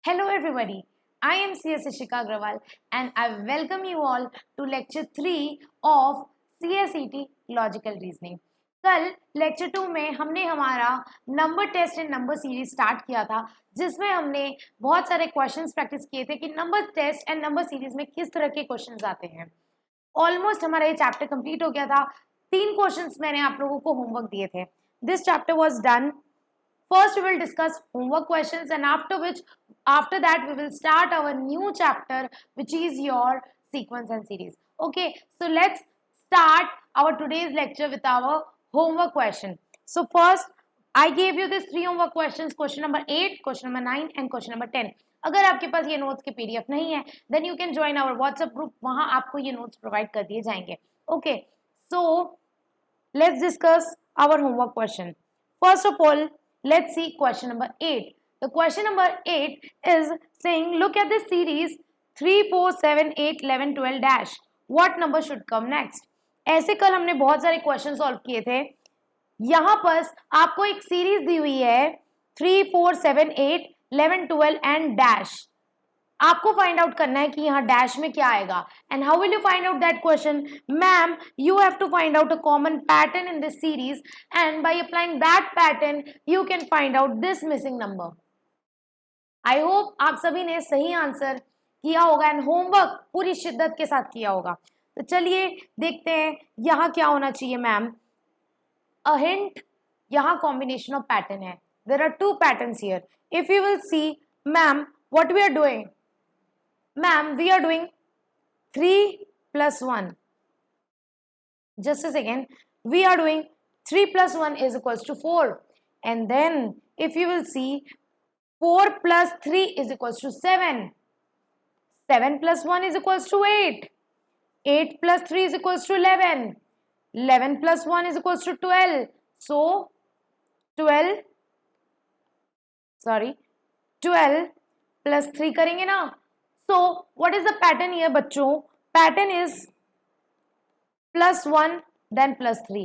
Hello everybody, I am CS Ishika Agrawal and I welcome you all to lecture 3 of CSET Logical Reasoning. कल lecture 2 में हमने हमारा number test and number series start किया था जिसमें हमने बहुत सारे क्वेश्चंस प्रैक्टिस किए थे कि number test and number series में किस तरह के क्वेश्चंस आते हैं। ऑलमोस्ट हमारा ये चैप्टर कंप्लीट हो गया था। 3 क्वेश्चंस मैंने आप लोगों को होमवर्क दिए थे। This chapter was done. First, we will discuss homework questions, and after that, we will start our new chapter, which is your sequence and series. Okay, so let's start our today's lecture with our homework question. So first, I gave you these 3 homework questions: question number 8, question number 9, and question number 10. अगर आपके पास ये notes के PDF नहीं है, then you can join our WhatsApp group. वहाँ आपको ये notes provide कर दिए जाएंगे. Okay, so let's discuss our homework question. First of all, let's see question number 8. The question number 8 is saying, look at the series 3, 4, 7, 8, 11, 12 dash. What number should come next? ऐसे कल हमने बहुत सारे question solve किए थे। यहाँ पर आपको एक सीरीज दी हुई है 3, 4, 7, 8, 11, 12 एंड डैश। आपको फाइंड आउट करना है कि यहाँ डैश में क्या आएगा। And how will you find out that question? Ma'am, you have to find out a common pattern in this series and by applying that pattern you can find out this missing number. I hope आप सभी ने सही answer किया होगा and homework पूरी शिद्दत के साथ किया होगा। तो चलिए देखते हैं यहाँ क्या होना चाहिए। मैम, अ हिंट, यहाँ कॉम्बिनेशन ऑफ पैटर्न है। There are 2 patterns here. If you will see, ma'am, what we are doing? Ma'am, we are doing 3 plus 1. Just a second. We are doing 3 plus 1 is equals to 4. And then if you will see, 4 plus 3 is equals to 7. 7 plus 1 is equals to 8. 8 plus 3 is equals to 11. 11 plus 1 is equals to 12. So 12 plus 3 करेंगे ना। So what is the pattern here बच्चों? Pattern is +1 then +3.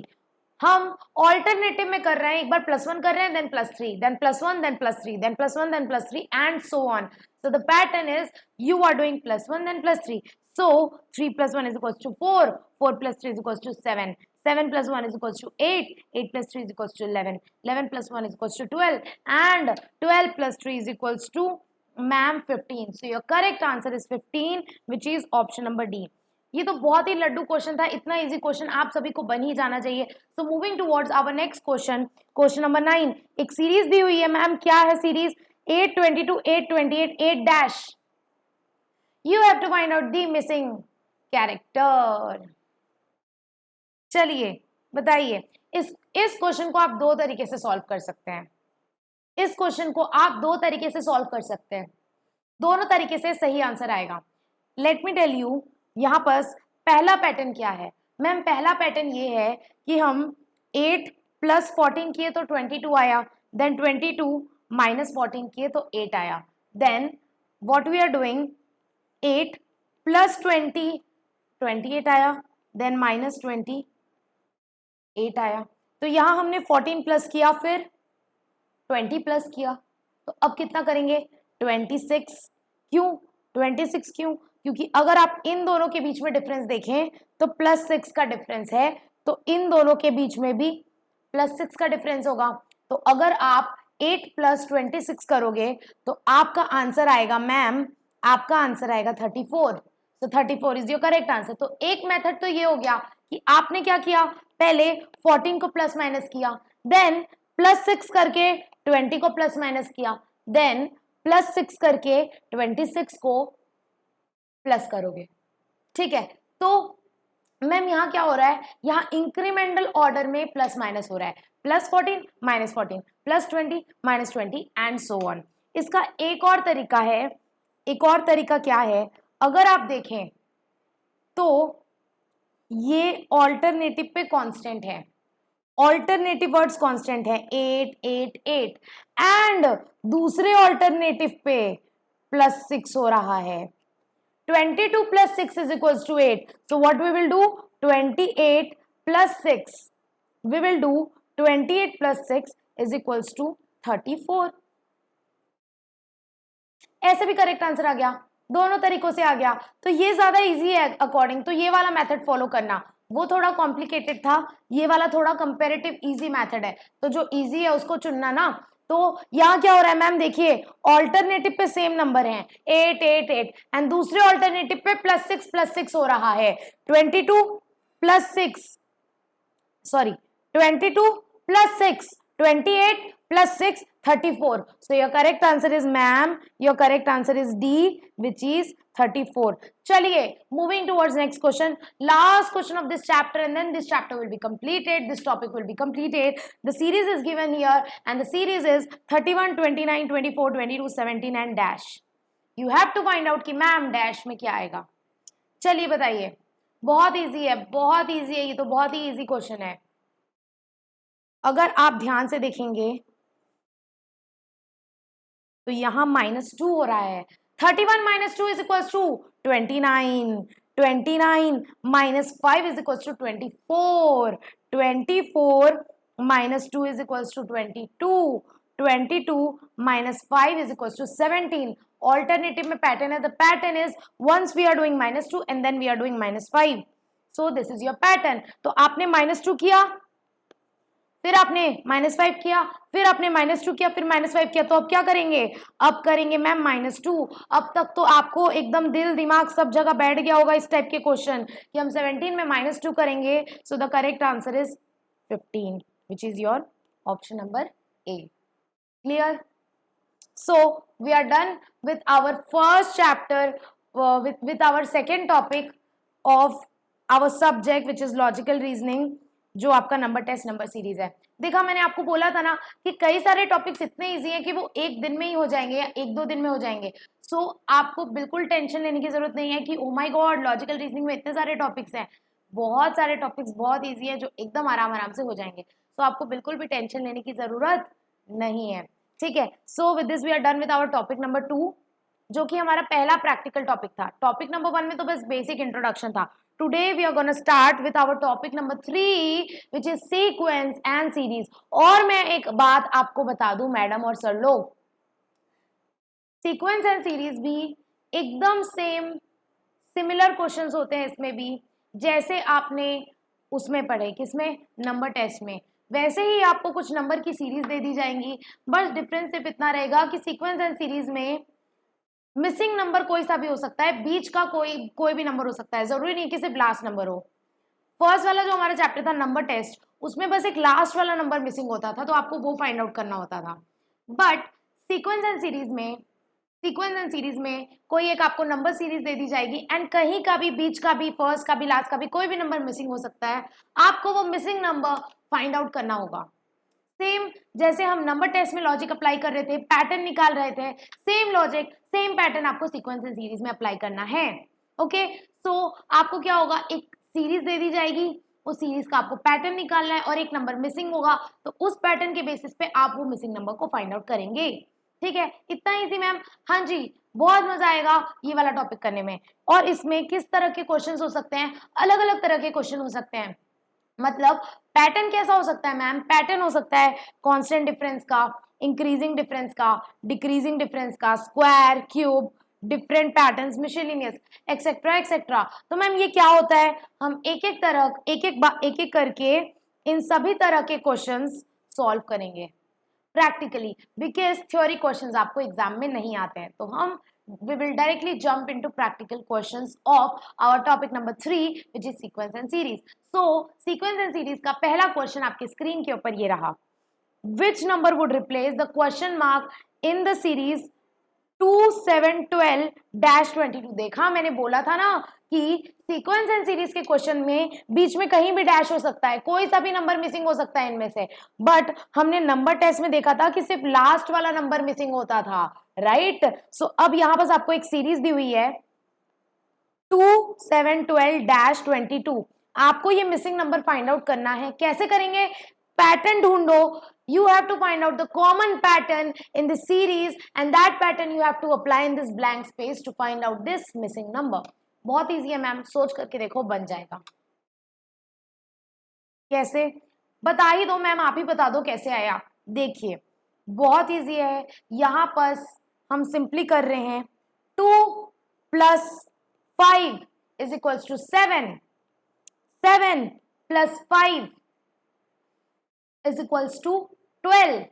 हम alternative में कर रहे हैं, एक बार +1 कर रहे हैं, then +3, then +1, then +3, then +1, then +3 and so on. So the pattern is you are doing +1 then +3. So 3 plus 1 is equals to 4, 4 plus 3 is equals to 7, 7 plus 1 is equals to 8, 8 plus 3 is equals to 11, 11 plus 1 is equals to 12 and 12 plus 3 is equals to, ma'am, 15. So your correct answer is 15, which is option number D. ये तो बहुत ही Laddu question था। इतना easy question आप सभी को बन ही जाना चाहिए। So moving towards our next question, question number 9। एक सीरीज दी हुई है। मैम, क्या है series? 8, 22, 8, 28, 8 dash. You have to find out the missing character. चलिए बताइए, इस क्वेश्चन को आप 2 तरीके से सॉल्व कर सकते हैं। इस क्वेश्चन को आप 2 तरीके से सॉल्व कर सकते हैं। दोनों तरीके से सही आंसर आएगा। लेट मी टेल यू, यहाँ पर पहला पैटर्न क्या है? मैम, पहला पैटर्न ये है कि हम 8 प्लस 14 किए तो 22 आया, देन 22 माइनस 14 किए तो 8 आया, then what we are doing, 8 plus 20 28 आया, देन माइनस 20 8 आया। तो यहाँ हमने 14 प्लस किया, फिर 20 प्लस किया, तो अब कितना करेंगे? 26। क्यों 26? क्यों? क्योंकि अगर आप इन दोनों के बीच में डिफरेंस देखें तो +6 का डिफरेंस है, तो इन दोनों के बीच में भी +6 का डिफरेंस होगा। तो अगर आप 8 प्लस 26 करोगे तो आपका आंसर आएगा, मैम, आपका आंसर आएगा 34। तो 34 इज योर करेक्ट आंसर। तो एक मेथड तो ये हो गया कि आपने क्या किया, पहले 14 को प्लस माइनस किया, देन +6 करके 20 को प्लस माइनस किया, देन +6 करके 26 को प्लस करोगे। ठीक है, तो मैम यहाँ क्या हो रहा है? यहाँ इंक्रीमेंटल ऑर्डर में प्लस माइनस हो रहा है। +14 -14, +20 -20 एंड सो ऑन। इसका एक और तरीका है। एक और तरीका क्या है? अगर आप देखें तो ये ऑल्टरनेटिव पे कांस्टेंट है, ऑल्टरनेटिव वर्ड्स कांस्टेंट है 8 8 8 एंड दूसरे ऑल्टरनेटिव पे +6 हो रहा है। 22 plus 6 is equals to 8. So what we will do? 28 plus 6. We will do 28 plus 6 is equals to 34. ऐसे भी करेक्ट आंसर आ गया, दोनों तरीकों से आ गया, तो ये ज्यादा इजी है अकॉर्डिंग, तो ये वाला मेथड फॉलो करना। वो थोड़ा कॉम्प्लिकेटेड था, ये वाला थोड़ा कंपेरेटिव इजी मेथड है, तो जो इजी है उसको चुनना ना। तो यहाँ क्या हो रहा है मैम, देखिए ऑल्टरनेटिव पे सेम नंबर है 8 8 8 एंड दूसरे ऑल्टरनेटिव पे +6 हो रहा है 22 + 6 sorry 22 + 6 28 + 6 34. So your correct answer is ma'am, your correct answer is D, which is 34. चलिए moving towards next question, last question of this chapter and then this chapter will be completed, this topic will be completed. The series is given here and the series is 31 29 24 22 17 and dash. You have to find out कि ma'am dash में क्या आएगा। चलिए बताइए, बहुत easy है, बहुत easy है, ये तो बहुत ही इजी क्वेश्चन है। अगर आप ध्यान से देखेंगे तो यहां -2 हो रहा है, 31 - 2 = 29, 29 - 5 = 24, 24 - 2 = 22, 22 - 5 = 17. Alternative में पैटर्न है, the pattern is once we are doing -2 and then we are doing -5. So this is your pattern. तो आपने -2 किया, फिर आपने -5 किया, फिर आपने -2 किया, फिर -5 किया, तो अब क्या करेंगे, अब करेंगे मैम -2। अब तक तो आपको एकदम दिल दिमाग सब जगह बैठ गया होगा इस टाइप के क्वेश्चन कि हम 17 में -2 करेंगे। सो the correct answer is 15, which is your option number A. Clear? So we are done with our first chapter, with our second topic of our subject, which is logical reasoning, जो आपका number test number series है। देखा, मैंने आपको बोला था ना कि कई सारे टॉपिक्स इतने इजी हैं कि वो एक दिन में ही हो जाएंगे या 1-2 दिन में हो जाएंगे। सो आपको बिल्कुल टेंशन लेने की जरूरत नहीं है कि oh my God logical reasoning में इतने सारे टॉपिक्स हैं। बहुत सारे टॉपिक्स बहुत ईजी है जो एकदम आराम आराम से हो जाएंगे। सो आपको बिल्कुल भी टेंशन लेने की जरूरत नहीं है, ठीक है। So with this we are done with our topic number 2, जो कि हमारा पहला प्रैक्टिकल टॉपिक था। टॉपिक नंबर 1 में तो बस बेसिक इंट्रोडक्शन था। Today we are gonna start with our topic number 3, which is sequence and series. और मैं एक बात आपको बता दूं मैडम और सर लोग, सीक्वेंस एंड सीरीज भी एकदम सेम सिमिलर क्वेश्चंस होते हैं इसमें भी, जैसे आपने उसमें पढ़े, किसमें, नंबर टेस्ट में, वैसे ही आपको कुछ नंबर की सीरीज दे दी जाएंगी। बस डिफरेंस सिर्फ इतना रहेगा कि सीक्वेंस एंड सीरीज में मिसिंग नंबर कोई सा भी हो सकता है, बीच का कोई भी नंबर हो सकता है, जरूरी नहीं कि सिर्फ लास्ट नंबर हो। फर्स्ट वाला जो हमारा चैप्टर था नंबर टेस्ट, उसमें बस एक लास्ट वाला नंबर मिसिंग होता था, तो आपको वो फाइंड आउट करना होता था। बट सीक्वेंस एंड सीरीज में कोई एक आपको नंबर सीरीज दे दी जाएगी एंड कहीं का भी, बीच का भी, फर्स्ट का भी, लास्ट का भी कोई भी नंबर मिसिंग हो सकता है। आपको वो मिसिंग नंबर फाइंड आउट करना होगा। सेम जैसे हम नंबर टेस्ट में लॉजिक अप्लाई कर रहे थे, पैटर्न निकाल रहे थे, सेम लॉजिक सेम पैटर्न आपको सीक्वेंस एंड सीरीज में अप्लाई करना है। ओके, सो आपको क्या होगा, एक सीरीज दे दी जाएगी, उस सीरीज का आपको पैटर्न निकालना है और एक नंबर मिसिंग होगा, तो उस पैटर्न के बेसिस पे आप वो मिसिंग नंबर को फाइंड आउट करेंगे। ठीक है, इतना इजी मैम। हाँ जी, बहुत मजा आएगा ये वाला टॉपिक करने में। और इसमें किस तरह के क्वेश्चन हो सकते हैं, अलग अलग तरह के क्वेश्चन हो सकते हैं। मतलब पैटर्न कैसा हो सकता है मैम, पैटर्न हो सकता है कांस्टेंट डिफरेंस का, इंक्रीजिंग डिफरेंस का, डिक्रीजिंग डिफरेंस का, square, cube, different patterns, miscellaneous, etcetera etcetera. तो मैम ये क्या होता है, हम एक एक करके इन सभी तरह के क्वेश्चंस सॉल्व करेंगे प्रैक्टिकली, बिकॉज थ्योरी क्वेश्चंस आपको एग्जाम में नहीं आते हैं। तो हम we will directly jump into practical questions of our topic number 3, which is sequence and series. So sequence and series का पहला क्वेश्चन आपके स्क्रीन के ऊपर ये रहा, which number would replace the question mark in the series 2 7 12 -22। देखा, मैंने बोला था ना कि सीक्वेंस एंड सीरीज के क्वेश्चन में बीच में कहीं भी डैश हो सकता है, कोई सा भी नंबर मिसिंग हो सकता है इनमें से। बट हमने नंबर टेस्ट में देखा था कि सिर्फ लास्ट वाला नंबर मिसिंग होता था, राइट। सो अब यहां पर आपको एक सीरीज दी हुई है 2 7 12 -22। आपको ये मिसिंग नंबर फाइंड आउट करना है। कैसे करेंगे, पैटर्न ढूंढो, you have to find out the common pattern in the series and that pattern you have to apply in this blank space to find out this missing number। बहुत easy है ma'am, सोच करके देखो, बन जाएगा। कैसे, बता ही दो मैम, आप ही बता दो कैसे आया। देखिए बहुत इजी है, यहाँ पर हम सिंपली कर रहे हैं 2 + 5 = 7, 7 + 5 = 12।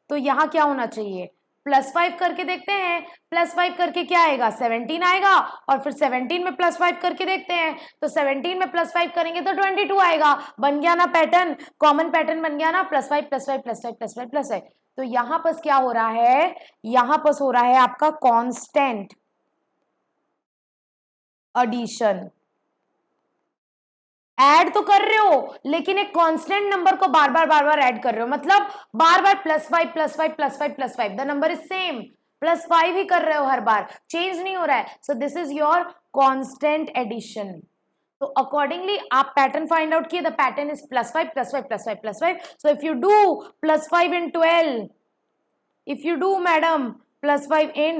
तो यहां क्या होना चाहिए, +5 करके देखते हैं, +5 करके क्या आएगा, 17 आएगा, और फिर 17 में +5 करके देखते हैं, तो 17 में +5 करेंगे तो 22 आएगा। बन गया ना पैटर्न, कॉमन पैटर्न बन गया ना, +5 +5 +5 +5 +5। तो यहां पर क्या हो रहा है, यहां पर हो रहा है आपका कांस्टेंट एडिशन। ऐड तो कर रहे हो लेकिन एक कांस्टेंट नंबर को बार बार ऐड कर रहे हो, मतलब बार बार +5 +5 +5 +5, द नंबर इज सेम, +5 ही कर रहे हो, हर बार चेंज नहीं हो रहा है। So this is your constant addition. तो अकॉर्डिंगली आप पैटर्न फाइंड आउट किए, the pattern is +5 +5 +5 +5। So if you do +5 in 12, if you do madam +5 in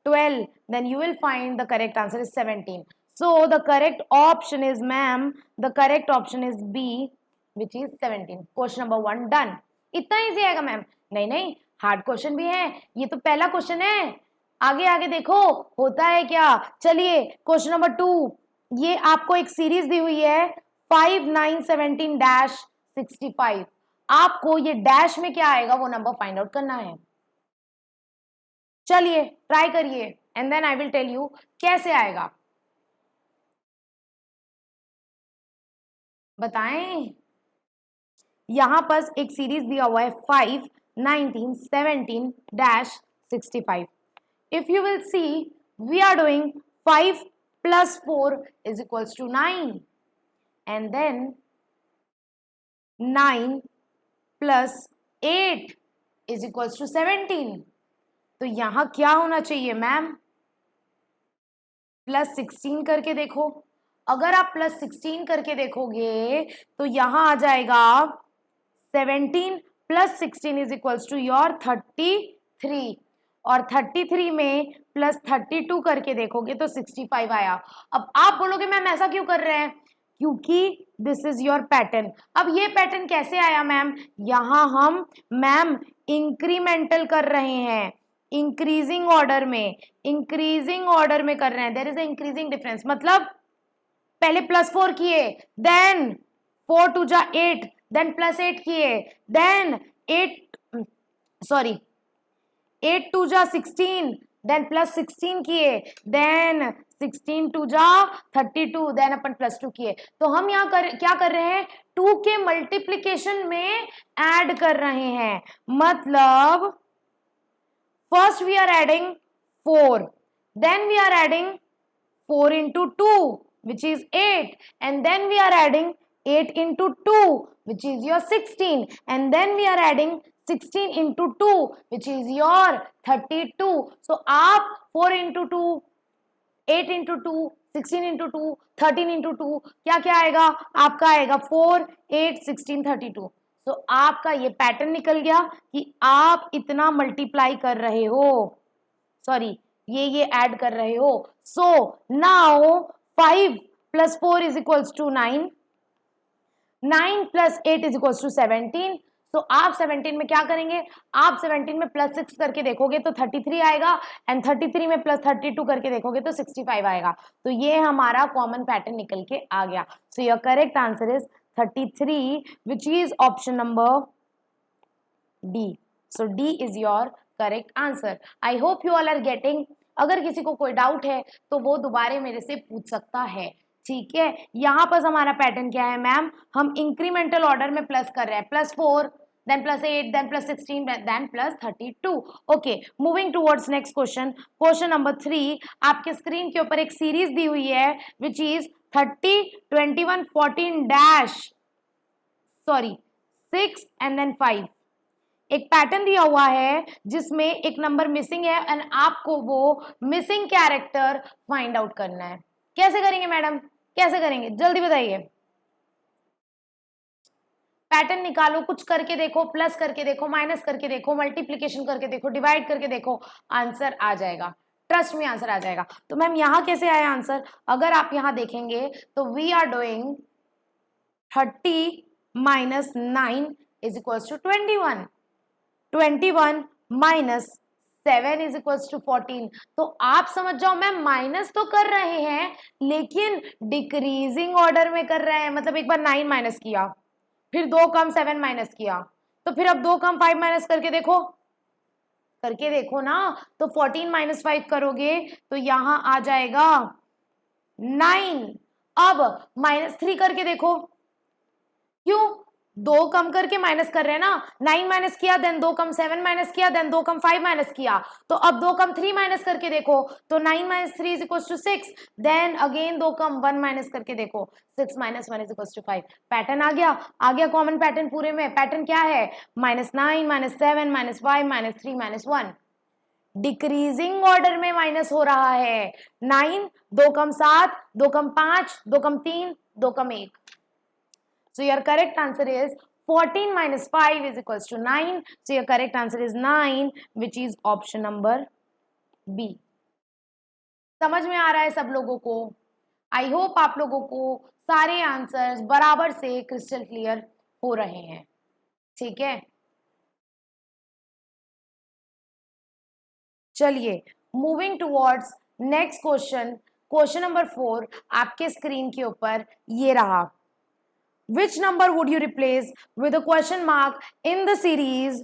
12, then you will find the correct answer is 17. So the correct option is, ma'am, the correct option is B, which is 17. Question number 1 done. इतना easy आएगा ma'am? नहीं नहीं, hard question भी है, ये तो पहला question है, आगे आगे देखो होता है क्या। चलिए क्वेश्चन नंबर 2, ये आपको एक सीरीज दी हुई है 5 9 17 -65। आपको ये डैश में क्या आएगा वो नंबर फाइंड आउट करना है। चलिए ट्राई करिए and then I will tell you कैसे आएगा, बताएं। यहां पर एक सीरीज दिया हुआ है 5 19 17 -65। If you will see, we are doing 5 + 4 = 9, and then 9 + 8 = 17। तो यहां क्या होना चाहिए मैम, +16 करके देखो। अगर आप +16 करके देखोगे तो यहां आ जाएगा 17 + 16 = योर 33, और 33 में +32 करके देखोगे तो 65 आया। अब आप बोलोगे मैम ऐसा क्यों कर रहे हैं, क्योंकि दिस इज योर पैटर्न। अब ये पैटर्न कैसे आया मैम, यहां हम मैम इंक्रीमेंटल कर रहे हैं, इंक्रीजिंग ऑर्डर में, इंक्रीजिंग ऑर्डर में कर रहे हैं, there is a increasing difference. मतलब पहले +4 किए, देन 4 2 जा 8, देन +8 किए, देन 8 2 जा 16, देन +16 किए, देन 16 2 जा 32, देन अपन +2 किए। तो हम यहाँ क्या कर रहे हैं, 2 के मल्टीप्लीकेशन में ऐड कर रहे हैं। मतलब first we are adding 4, then we are adding 4 into 2 which is 8, and then we are adding 8 into 2 which is your 16, and then we are adding 16 into 2 which is your 32. So आप 4 into 2, 8 into 2, 16 into 2, 13 into 2 क्या क्या आएगा आपका, आएगा 4 8 16 32। तो आपका ये pattern निकल गया कि आप इतना मल्टीप्लाई कर रहे हो, सॉरी ये ऐड कर रहे हो। So now 5 + 4 = 9, 9 + 8 = 17। तो आप 17 में क्या करेंगे, आप 17 में +6 करके देखोगे तो 33 आएगा, एंड 33 में +32 करके देखोगे तो 65 आएगा। तो ये हमारा कॉमन पैटर्न निकल के आ गया। So your correct answer is 33, which is option number D. So D is your correct answer. I hope you all are getting. अगर किसी को कोई डाउट है तो वो दोबारा मेरे से पूछ सकता है, ठीक है। यहाँ पर हमारा पैटर्न क्या है मैम, हम इंक्रीमेंटल ऑर्डर में प्लस कर रहे हैं, +4 then +8 then +16 then +32। Okay, moving towards next question, question number 3। आपके स्क्रीन के ऊपर एक सीरीज दी हुई है विच इज 30 21 14 6 and then 5। एक पैटर्न दिया हुआ है जिसमें एक नंबर मिसिंग है एंड आपको वो मिसिंग कैरेक्टर फाइंड आउट करना है। कैसे करेंगे मैडम, कैसे करेंगे, जल्दी बताइए। पैटर्न निकालो, कुछ करके देखो, प्लस करके देखो, माइनस करके देखो, मल्टीप्लीकेशन करके देखो, डिवाइड करके देखो, आंसर आ जाएगा, ट्रस्ट में आंसर आ जाएगा। तो मैम यहां कैसे आया आंसर, अगर आप यहां देखेंगे तो we are doing 30 - 9 = 21, 21 - 7 is equal to 14। तो आप समझ जाओ मैम माइनस तो कर रहे हैं लेकिन डिक्रीजिंग ऑर्डर में कर रहे हैं। मतलब एक बार 9 माइनस किया, फिर 2 कम 7 माइनस किया, तो फिर अब 2 कम 5 माइनस करके देखो ना। तो 14 माइनस 5 करोगे तो यहां आ जाएगा 9। अब -3 करके देखो, क्यों 2 कम करके माइनस कर रहे हैं ना। 9 माइनस किया, देन 2 कम 7 माइनस किया, देन 2 कम 5 माइनस किया। तो अब 2 कम 3 माइनस करके देखो, तो 9 minus 3 is equal to 6। Then again 2 कम 1 माइनस करके देखो, 6 minus 1 is equal to 5। Pattern आ गया कॉमन पैटर्न पूरे में। पैटर्न क्या है? -9 -7 -5 -3 -1। डिक्रीजिंग ऑर्डर में माइनस हो रहा है। 9, 2 कम 7, 2 कम 5, 2 कम 3, 2 कम 1। So your correct answer is 14 minus 5 is equals to 9. So your correct answer is 9, which is option number B. समझ में आ रहा है सब लोगों को? आई होप आप लोगों को सारे आंसर्स बराबर से क्रिस्टल क्लियर हो रहे हैं। ठीक है, चलिए moving towards next question. Question number 4 आपके स्क्रीन के ऊपर ये रहा। Which number would you replace with a question mark in the series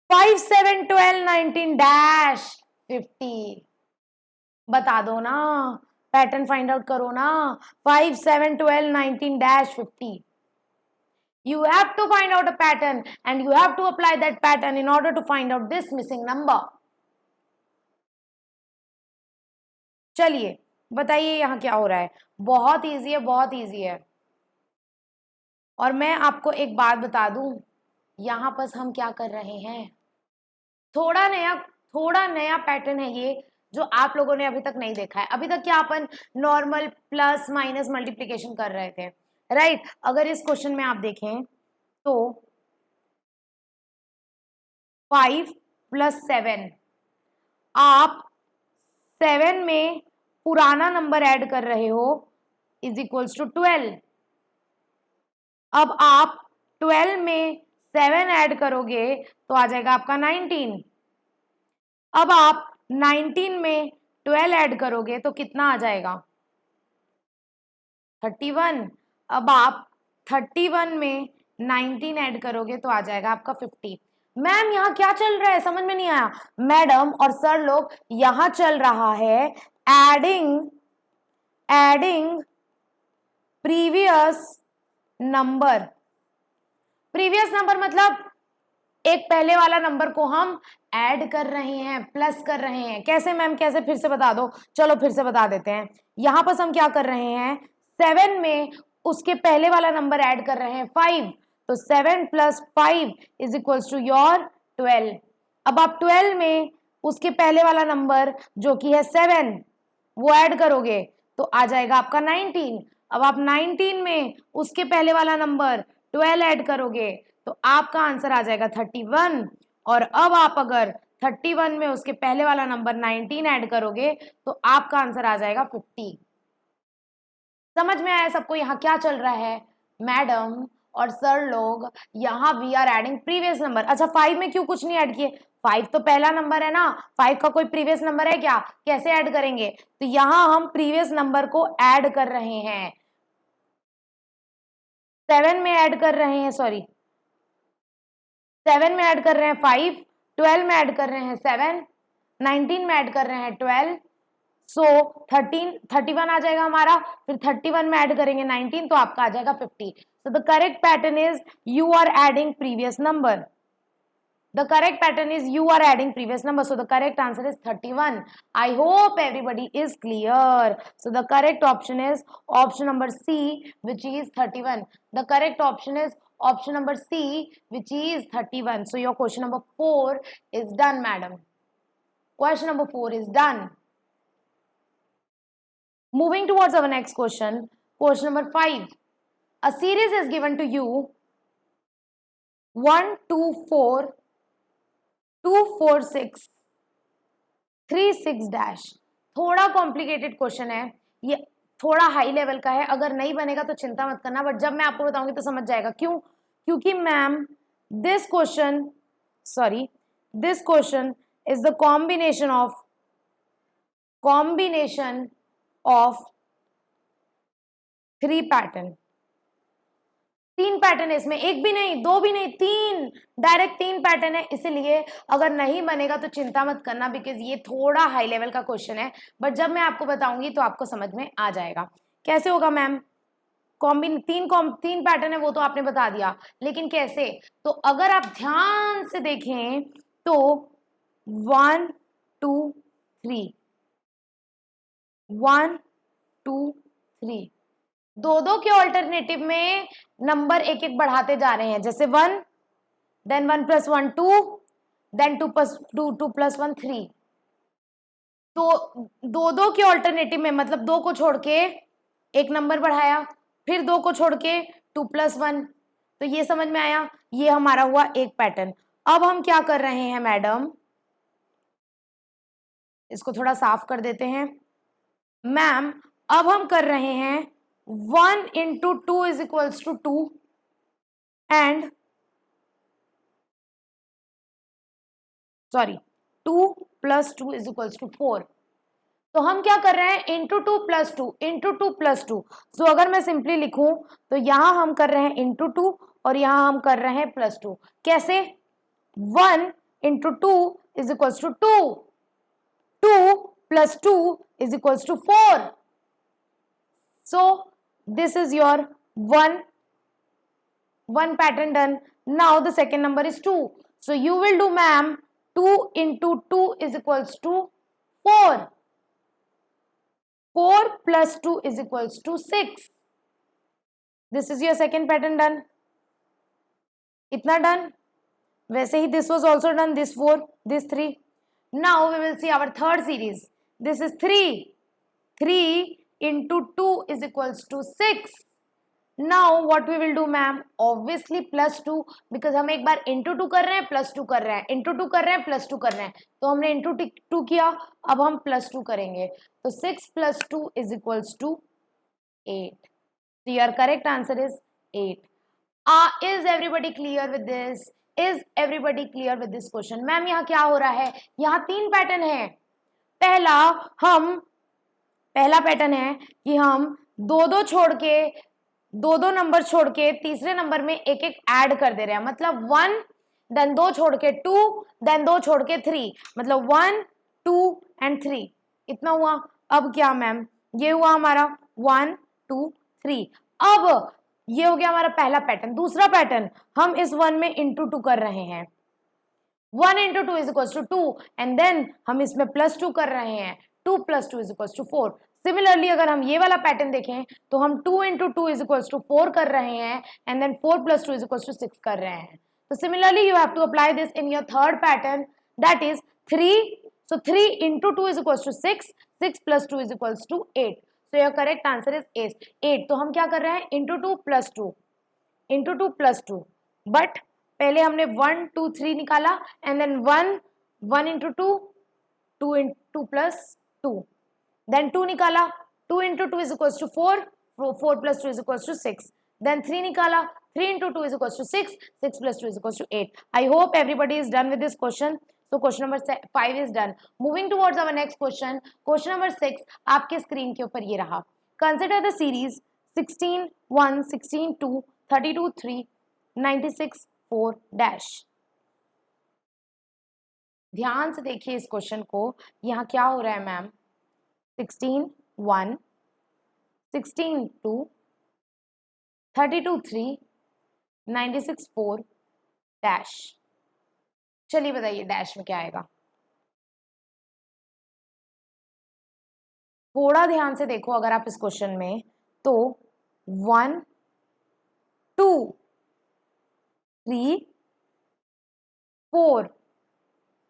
5, 7, 12, 19 dash 50? बता दो ना, पैटर्न फाइंड आउट करो ना। 5, 7, 12, 19 dash 50. You have to find out a pattern and you have to apply that pattern in order to find out this missing number. चलिए बताइए यहाँ क्या हो रहा है। बहुत इजी है, बहुत इजी है। और मैं आपको एक बात बता दूं, यहाँ पर हम क्या कर रहे हैं, थोड़ा नया पैटर्न है ये जो आप लोगों ने अभी तक नहीं देखा है। अभी तक क्या अपन नॉर्मल प्लस माइनस मल्टीप्लिकेशन कर रहे थे, राइट। अगर इस क्वेश्चन में आप देखें तो 5 + 7, आप 7 में पुराना नंबर ऐड कर रहे हो इज इक्वल्स टू 12। अब आप 12 में 7 ऐड करोगे तो आ जाएगा आपका 19। अब आप 19 में 12 ऐड करोगे तो कितना आ जाएगा? 31। अब आप 31 में 19 ऐड करोगे तो आ जाएगा आपका 50। मैम यहाँ क्या चल रहा है समझ में नहीं आया। मैडम और सर लोग, यहाँ चल रहा है एडिंग प्रीवियस नंबर मतलब एक पहले वाला नंबर को हम ऐड कर रहे हैं, प्लस कर रहे हैं। कैसे मैम, कैसे? फिर से बता दो। चलो फिर से बता देते हैं। यहां पर हम क्या कर रहे हैं, 7 में उसके पहले वाला नंबर ऐड कर रहे हैं 5। तो 7 + 5 इज इक्वल्स टू योर 12। अब आप 12 में उसके पहले वाला नंबर जो कि है 7 वो ऐड करोगे तो आ जाएगा आपका 19। अब आप 19 में उसके पहले वाला नंबर 12 ऐड करोगे तो आपका आंसर आ जाएगा 31। और अब आप अगर 31 में उसके पहले वाला नंबर 19 ऐड करोगे तो आपका आंसर आ जाएगा 50। समझ में आया सबको यहाँ क्या चल रहा है? मैडम और सर लोग, यहाँ we are adding previous number. अच्छा 5 में क्यों कुछ नहीं ऐड किए? 5 तो पहला नंबर है ना, 5 का कोई प्रीवियस नंबर है क्या? कैसे ऐड करेंगे? तो यहाँ हम प्रीवियस नंबर को ऐड कर रहे हैं, 7 में ऐड कर रहे हैं, सॉरी 7 में ऐड कर रहे हैं 5, 12 में ऐड कर रहे हैं 7, 19 में ऐड कर रहे हैं 12। सो 31 आ जाएगा हमारा, फिर 31 में ऐड करेंगे 19 तो आपका आ जाएगा 50। So the correct pattern is you are adding previous number. The correct pattern is you are adding previous number. So the correct answer is 31. I hope everybody is clear. So the correct option is option number C, which is 31. The correct option is option number C, which is 31. So your question number 4 is done, madam. Question number 4 is done. Moving towards our next question. Question number 5. A series is given to you 1, 2, 4, 2, 4, 6, 3, 6 dash. थोड़ा complicated question है ये, थोड़ा high level का है। अगर नहीं बनेगा तो चिंता मत करना, बट जब मैं आपको बताऊंगी तो समझ जाएगा। क्यों? क्योंकि ma'am this question is the combination of 3 pattern. 3 pattern है इसमें, एक भी नहीं, 2 भी नहीं, 3, डायरेक्ट 3 पैटर्न है। इसीलिए अगर नहीं बनेगा तो चिंता मत करना, बिकॉज ये थोड़ा हाई लेवल का क्वेश्चन है, बट जब मैं आपको बताऊंगी तो आपको समझ में आ जाएगा। कैसे होगा मैम? तीन पैटर्न है वो तो आपने बता दिया, लेकिन कैसे? तो अगर आप ध्यान से देखें तो 1 2 3, 1 2 3, दो के ऑल्टरनेटिव में नंबर एक एक बढ़ाते जा रहे हैं, जैसे 1, देन 1 + 1 2, देन 2 + 1 3। तो दो के ऑल्टरनेटिव में मतलब 2 को छोड़ के एक नंबर बढ़ाया, फिर 2 को छोड़ के 2 + 1। तो ये समझ में आया, ये हमारा हुआ एक पैटर्न। अब हम क्या कर रहे हैं मैडम, इसको थोड़ा साफ कर देते हैं। मैम अब हम कर रहे हैं 1 × 2 = 2 एंड 2 + 2 = 4। तो हम क्या कर रहे हैं, इंटू 2 + 2 इंटू 2 + 2। सो अगर मैं सिंपली लिखूं तो यहां हम कर रहे हैं इंटू 2 और यहां हम कर रहे हैं +2। कैसे? 1 × 2 = 2, 2 + 2 = 4। So this is your one pattern done. Now the second number is 2. So you will do, ma'am, 2 × 2 = 4. 4 + 2 = 6. This is your second pattern done. Itna done. वैसे ही this was also done, this 4, this 3. Now we will see our third series. This is 3. 3 × 2 = 6. Now what we will do, ma'am? Obviously +2, because हम एक bar into 2 कर रहे हैं, +2 कर रहे हैं, into 2 कर रहे हैं, +2 कर रहे हैं, तो हमने इंटू 2 किया, अब हम +2 करेंगे, तो 6 + 2 = 8. So your correct answer is 8. Is everybody clear with this? Is everybody clear with this question? Ma'am यहाँ क्या हो रहा है, यहाँ 3 पैटर्न है। पहला पैटर्न है कि हम दो नंबर छोड़ के तीसरे नंबर में एक एक ऐड कर दे रहे हैं, मतलब 1, देन 2 छोड़ के 2, देन 2 छोड़ के 3, मतलब 1 2 एंड 3, इतना हुआ। अब क्या मैम, ये हुआ हमारा 1 2 3। अब ये हो गया हमारा पहला पैटर्न। दूसरा पैटर्न, हम इस 1 में इंटू 2 कर रहे हैं, 1 × 2 = 2 एंड देन हम इसमें +2 कर रहे हैं, 2 + 2 = 4। सिमिलरली अगर हम ये वाला पैटर्न देखें तो हम 2 × 2 = 4 कर रहे हैं एंड देन 4 + 2 = 6 कर रहे हैं। तो similarly you have to apply this in your third pattern, that is 3। So 3 × 2 = 6, 6 + 2 = 8. So your correct answer is 8. तो हम क्या कर रहे हैं, इंटू 2 + 2 इंटू 2 + 2, बट पहले हमने 1 2 3 निकाला एंड देन 1 × 2 2 × 2 + 2, देन 2 निकाला, 2 × 2 = 4, 4 + 2 = 6, then 3 निकाला, 3 × 2 = 6, 6 + 2 = 8. I hope everybody is done with this question. So question number 5 is done. Moving towards our next question. Question number 6 आपके स्क्रीन के ऊपर ये रहा. Consider the series 16 1, 16 2, 32 3, 96 4 dash. ध्यान से देखिए इस क्वेश्चन को, यहाँ क्या हो रहा है मैम, 16 1, 16 2, 32 3, 96 4 डैश। चलिए बताइए डैश में क्या आएगा। थोड़ा ध्यान से देखो अगर आप इस क्वेश्चन में, तो 1 2 3 4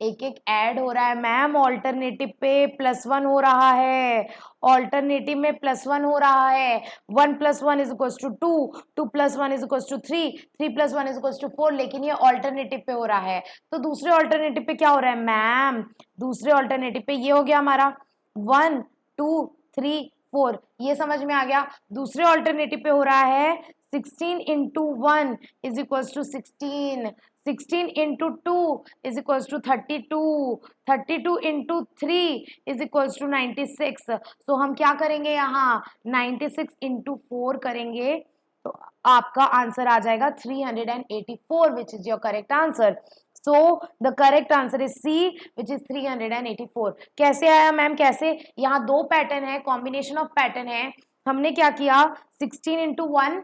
एक एक ऐड हो रहा है मैम, ऑल्टरनेटिव पे +1 हो रहा है, ऑल्टरनेटिव में +1 हो रहा है। 1 + 1 = 2, 2 + 1 = 3, 3 + 1 = 4, लेकिन ये ऑल्टरनेटिव पे हो रहा है। तो दूसरे ऑल्टरनेटिव पे क्या हो रहा है मैम, दूसरे ऑल्टरनेटिव पे ये हो गया हमारा 1 2 3 4, ये समझ में आ गया। दूसरे ऑल्टरनेटिव पे हो रहा है 16 × 1 = 16, 16 into 2 is equals to 32, 32 into 3 is equals to 96। So हम क्या करेंगे यहाँ 96 इंटू 4 करेंगे तो आपका आंसर आ जाएगा 384 which is your correct answer. So the correct answer is C which is 384। कैसे आया मैम? कैसे? यहाँ दो पैटर्न है, कॉम्बिनेशन ऑफ पैटर्न है। हमने क्या किया 16 into 1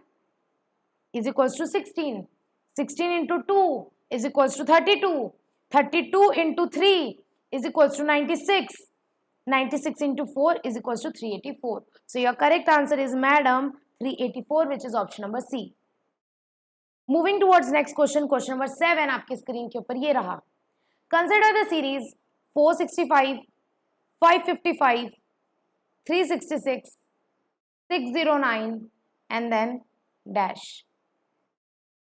is equals to 16, 16 into 2 is equals to 32, 32 into 3 is equals to 96, 96 into 4 is equals to 384. So your correct answer is madam 384 which is option number C. Moving towards next question, question number 7 आपके screen के ऊपर ये रहा। Consider the series 465, 555, 366, 609 and then dash।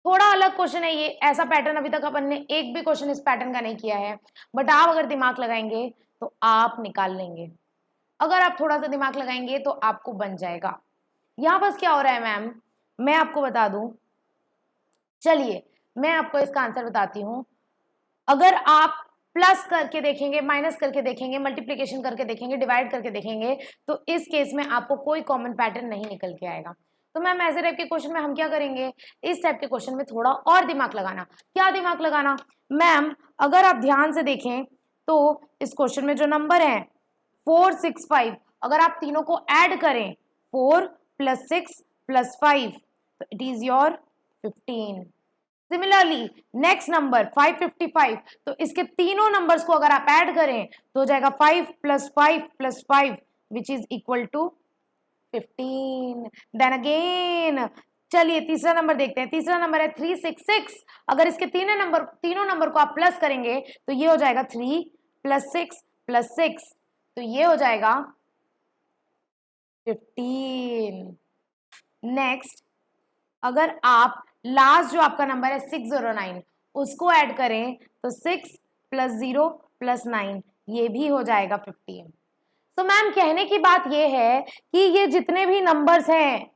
थोड़ा अलग question है ये, ऐसा पैटर्न अभी तक अपन ने एक भी क्वेश्चन इस पैटर्न का नहीं किया है, बट आप अगर दिमाग लगाएंगे तो आप निकाल लेंगे। अगर आप थोड़ा सा दिमाग लगाएंगे तो आपको बन जाएगा। यहाँ बस क्या हो रहा है मैम, मैं आपको बता दूं, चलिए मैं आपको इसका आंसर बताती हूँ। अगर आप प्लस करके देखेंगे, माइनस करके देखेंगे, मल्टीप्लीकेशन करके देखेंगे, डिवाइड करके देखेंगे, तो इस केस में आपको कोई कॉमन पैटर्न नहीं निकल के आएगा। तो मैम ऐसे टाइप के क्वेश्चन में हम क्या करेंगे, इस टाइप के क्वेश्चन में थोड़ा और दिमाग लगाना। क्या दिमाग लगाना मैम? अगर आप ध्यान से देखें तो इस क्वेश्चन में जो नंबर है 4, 6, 5, अगर आप तीनों को ऐड करें 4 + 6 + 5 तो it is your 15। Similarly next number 555, तो इसके तीनों नंबर्स को अगर आप ऐड करें तो हो जाएगा 5 + 5 + 5 which is equal to 15। Then again चलिए तीसरा नंबर देखते हैं। तीसरा नंबर है 366, अगर इसके तीनों नंबर को आप प्लस करेंगे तो ये हो जाएगा 3 + 6 + 6 तो ये हो जाएगा 15। नेक्स्ट अगर आप लास्ट जो आपका नंबर है 609 उसको ऐड करें तो 6 + 0 + 9 ये भी हो जाएगा 15। तो मैम कहने की बात ये है कि ये जितने भी नंबर्स हैं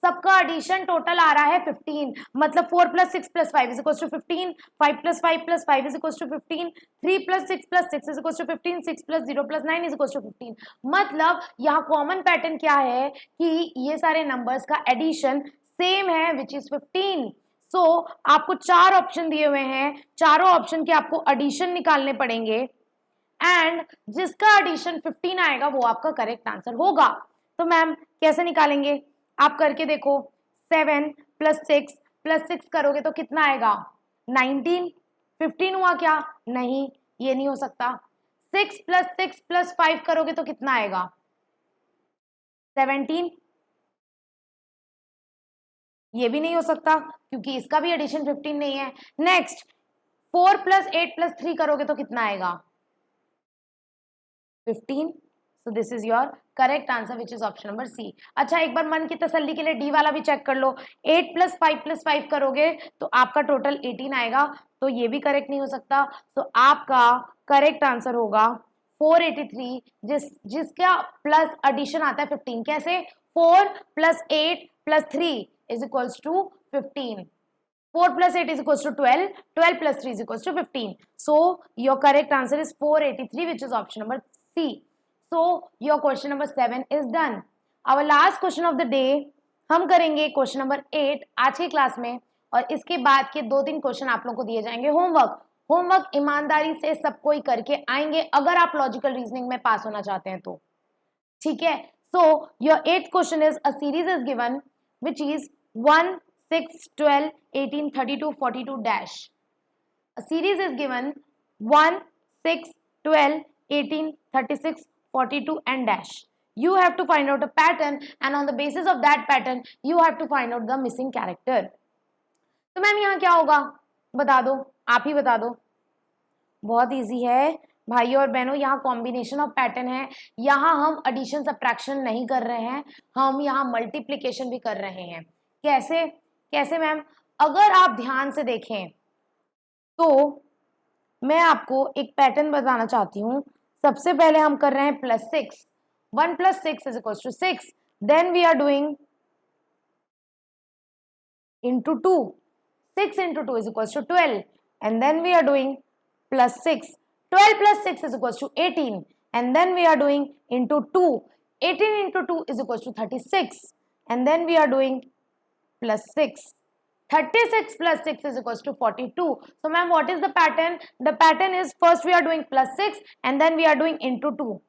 सबका एडिशन टोटल आ रहा है 15, मतलब 4 + 6 + 5 is equals to 15, 5 + 5 + 5 is equals to 15, 3 + 6 + 6 is equals to 15, 6 + 0 + 9 is equals to 15। मतलब यहाँ कॉमन पैटर्न क्या है कि ये सारे नंबर्स का एडिशन सेम है विच इज 15। सो आपको 4 ऑप्शन दिए हुए हैं, चारों ऑप्शन के आपको एडिशन निकालने पड़ेंगे एंड जिसका एडिशन 15 आएगा वो आपका करेक्ट आंसर होगा। तो मैम कैसे निकालेंगे आप करके देखो। 7 + 6 + 6 करोगे तो कितना आएगा 19, 15 हुआ क्या? नहीं, ये नहीं हो सकता। 6 + 6 + 5 करोगे तो कितना आएगा 17, ये भी नहीं हो सकता क्योंकि इसका भी एडिशन 15 नहीं है। नेक्स्ट 4 + 8 + 3 करोगे तो कितना आएगा 15। So this is your correct answer which is option number C. अच्छा एक बार मन की तसल्ली के लिए डी वाला भी चेक कर लो। 8 + 5 + 5 करोगे तो आपका टोटल 18 आएगा, तो ये भी करेक्ट नहीं हो सकता। तो आपका करेक्ट आंसर होगा 483 जिसका प्लस एडिशन आता है 15। कैसे? 4 + 8 + 3 is equals to 15, 4 + 8 is equals to 12, 12 + 3 is equals to 15. So your correct answer is 483 which is option number C. So your question number 7 is done. Our last question of the day हम करेंगे question number 8 आज की class में, और इसके बाद के 2-3 question आप लोगों को दिए जाएंगे होमवर्क ईमानदारी से सब कोई करके आएंगे अगर आप लॉजिकल रीजनिंग में पास होना चाहते हैं तो, ठीक है। So your 8th question is a series is given which is 1, 6, 12, 18, 32, 42 dash. A series is given 1, 6, 12, 18, 36, 42 and dash. You have to find out a pattern and on the basis of that pattern you have to find out the missing character. तो ma'am यहाँ क्या होगा बता दो, आप ही बता दो। बहुत इजी है भाइयों और बहनों, यहाँ कॉम्बिनेशन ऑफ पैटर्न है। यहाँ हम एडिशन सब्ट्रैक्शन नहीं कर रहे हैं, हम यहाँ मल्टीप्लिकेशन भी कर रहे हैं। कैसे कैसे मैम? अगर आप ध्यान से देखें तो मैं आपको एक पैटर्न बताना चाहती हूँ। सबसे पहले हम कर रहे हैं +6, 1 + 6 is equals to 6, then we are doing into 2, 6 into 2 is equals to 12, and then we are doing plus 6. 12 plus 6 is equals to 18, and then we are doing into 2. 18 into 2 is equals to 36, and then we are doing plus 6. 36 plus 6 is equals to 42. So ma'am, what is the pattern? The pattern is first we are doing plus 6 and then we are doing into 2.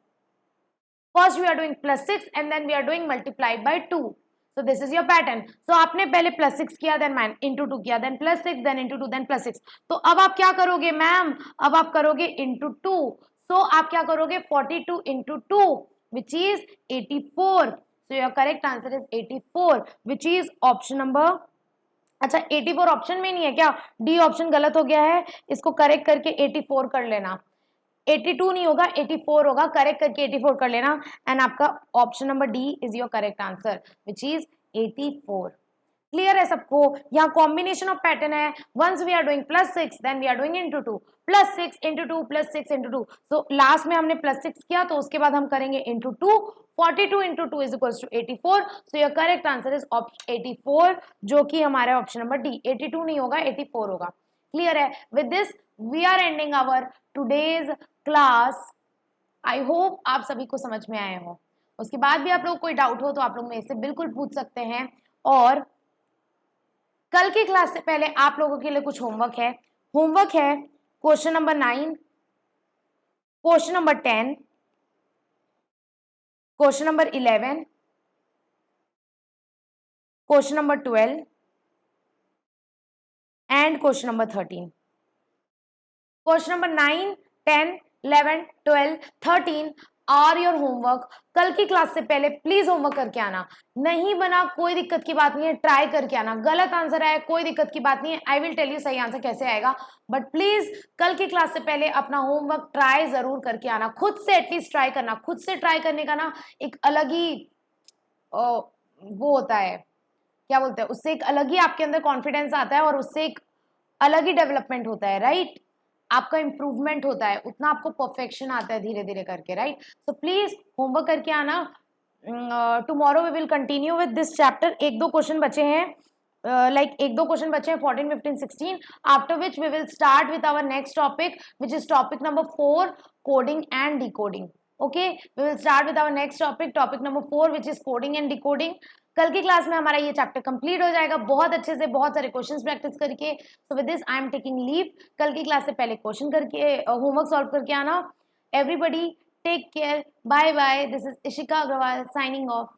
First we are doing plus 6 and then we are doing multiplied by 2. So this is your pattern. So आपने पहले plus 6 किया, then into 2 किया, then plus 6, then into 2, then plus 6. तो अब आप क्या करोगे ma'am? अब आप करोगे into 2. So आप क्या करोगे? 42 into 2, which is 84. So your correct answer is 84, which is option number. अच्छा 84 ऑप्शन में नहीं है क्या? डी ऑप्शन गलत हो गया है, इसको करेक्ट करके 84 कर लेना. 82 नहीं होगा, 84 होगा, करेक्ट करके 84 कर लेना, एंड आपका option number D is your correct answer, which is 84. Clear है सबको? यहाँ कॉम्बिनेशन ऑफ पैटर्न है. Once we are doing plus 6 then we are doing into 2, plus 6 into 2, plus 6 into 2. So last में हमने प्लस 6 किया तो उसके बाद हम करेंगे into 2. 42 into 2 is equals to 84. So your correct answer is option 84, जो कि हमारा ऑप्शन नंबर डी. 82 नहीं होगा, 84 होगा. क्लियर है? With this we are ending our today's class. I hope आप सभी को समझ में आए हो. उसके बाद भी आप लोग कोई डाउट हो तो आप लोग मेरे से बिल्कुल पूछ सकते हैं. और कल की क्लास से पहले आप लोगों के लिए कुछ होमवर्क है. होमवर्क है question number 9, question number 10, question number 11, question number 12 and question number 13. Question number 9, 10, 11, 12, 13 are your homework. कल की क्लास से पहले प्लीज होमवर्क करके आना. नहीं बना कोई दिक्कत की बात नहीं है, ट्राई करके आना. गलत आंसर आया कोई दिक्कत की बात नहीं है, आई विल टेल यू सही आंसर कैसे आएगा. बट प्लीज कल की क्लास से पहले अपना होमवर्क ट्राई जरूर करके आना. खुद से एटलीस्ट ट्राई करना. खुद से ट्राई करने का ना एक अलग ही वो होता है, क्या बोलते हैं, उससे एक अलग ही आपके अंदर कॉन्फिडेंस आता है और उससे एक अलग ही डेवलपमेंट होता है. राइट? आपका इंप्रूवमेंट होता है, उतना आपको परफेक्शन आता है धीरे धीरे करके. राइट? सो प्लीज होमवर्क करके आना. Tomorrow we will continue with this chapter. एक दो क्वेश्चन बचे हैं, एक दो क्वेश्चन बचे हैं 14, 15, 16. After which we will start with our next topic which is topic number 4, coding and decoding. Okay, we will start with our next topic number 4 which is coding and decoding. कल की class में हमारा ये chapter complete हो जाएगा बहुत अच्छे से, बहुत सारे क्वेश्चंस प्रैक्टिस करके. सो with this I am taking leave. कल की क्लास से पहले क्वेश्चन करके होमवर्क सॉल्व करके आना. Everybody take care, bye bye. This is Ishika Agarwal signing of.